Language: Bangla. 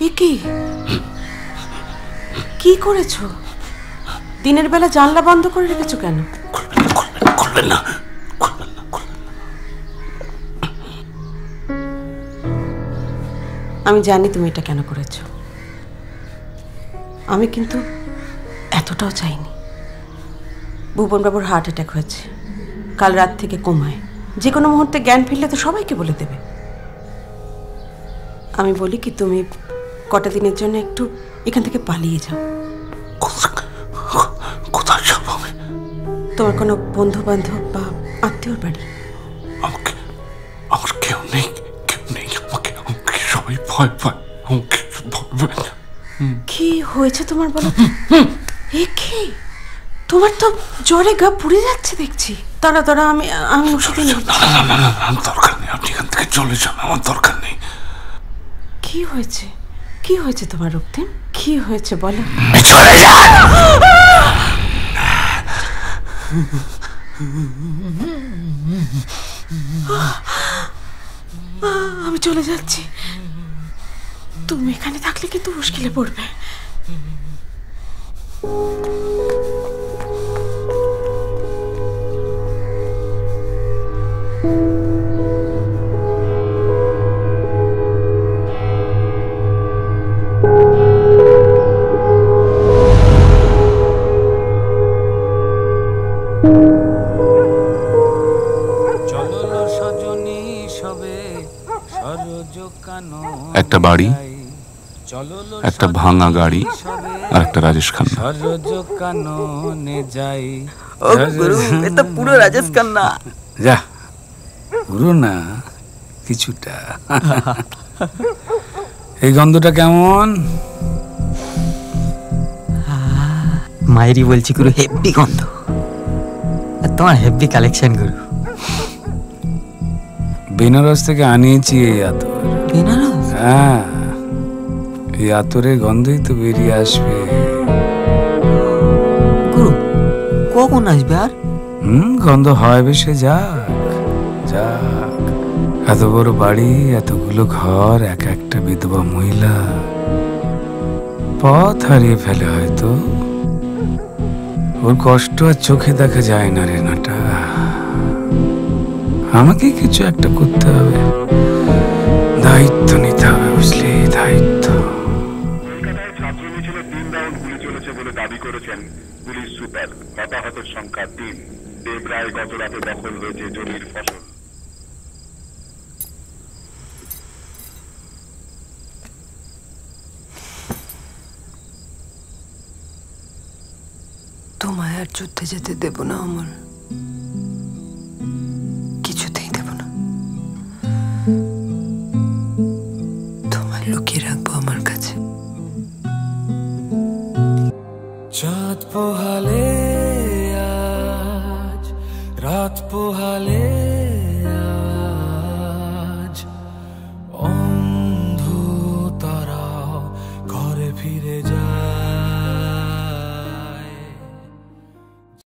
এ কি কি করেছো? দিনের বেলা জানলা বন্ধ করে রেখেছো কেন? খুলবেন না। আমি জানি তুমি এটা কেন করেছো। আমি কিন্তু এতটাও চাইনি। ভুবনবাবুর হার্ট অ্যাটাক হয়েছে, কাল রাত থেকে কোমায়। যে কোনো মুহূর্তে জ্ঞান ফিরলে তো সবাইকে বলে দেবে। আমি বলি কি, তুমি কটা দিনের জন্য একটু এখান থেকে পালিয়ে যাও। কোথায় যাবো? তোমার কোনো বন্ধু বান্ধব বা আত্মীয়র বাড়ি? আমার কেউ নেই, কেউ নেই। আমাকে সবাই ভয় পায়। কি হয়েছে তোমার বলো? এ কি, তোমার তো জ্বরে গা পুড়ে যাচ্ছে দেখছি। দাঁড়া দাঁড়া, আমি ওষুধ এনে দিচ্ছি। না, দরকার নেই। আপনি এখান থেকে চলে যান, আমার দরকার নেই। কি হয়েছে? কি হয়েছে তোমার রক্তিম? কি হয়েছে বলো? চলে যান। আমি চলে যাচ্ছি। তুমি এখানে থাকলে কিন্তু মুশকিলে পড়বে। একটা বাড়ি, একটা ভাঙা গাড়ি, আর একটা রাজেশ খান্না। এটা পুরো রাজেশ খান্না। যা, পুরো না, কিছুটা। এই গন্ধটা কেমন? মায়েরই বলছি গুরু, হেভি গন্ধ। আর তোমার হেভি কালেকশন গুরু। বেনারস থেকে আনিয়েছি এই আতর। বেনারস? হ্যাঁ, এই আতরের গন্ধই তো বেরিয়ে আসবে। গুরু কখন আসবে আর? গন্ধ হয় বেশে যাক যাক। এত বড় বাড়ি, এতগুলো ঘর, এক একটা বিধবা মহিলা, পথ হারিয়ে ফেলে হয়তো। ওর কষ্ট আর চোখে দেখা যায় না রে নাটা। আমাকে কিছু একটা করতে হবে, দায়িত্ব নিতে হবে, বুঝলি? দায়িত্ব। কলকাতায় ছাত্র মিছিলে 3 রাউন্ড গুলি চলেছে বলে দাবি করেছেন পুলিশ সুপার। হতাহতের সংখ্যা 3। দেবরায় গত রাতে দখল হয়েছে জমির ফসল। তোমায় আর যুদ্ধে যেতে দেব না অমল, কিছুতেই দেব না। তোমায় লুকিয়ে রাখবো আমার কাছে। চাঁদ পোহালে আজ, রাত পোহালে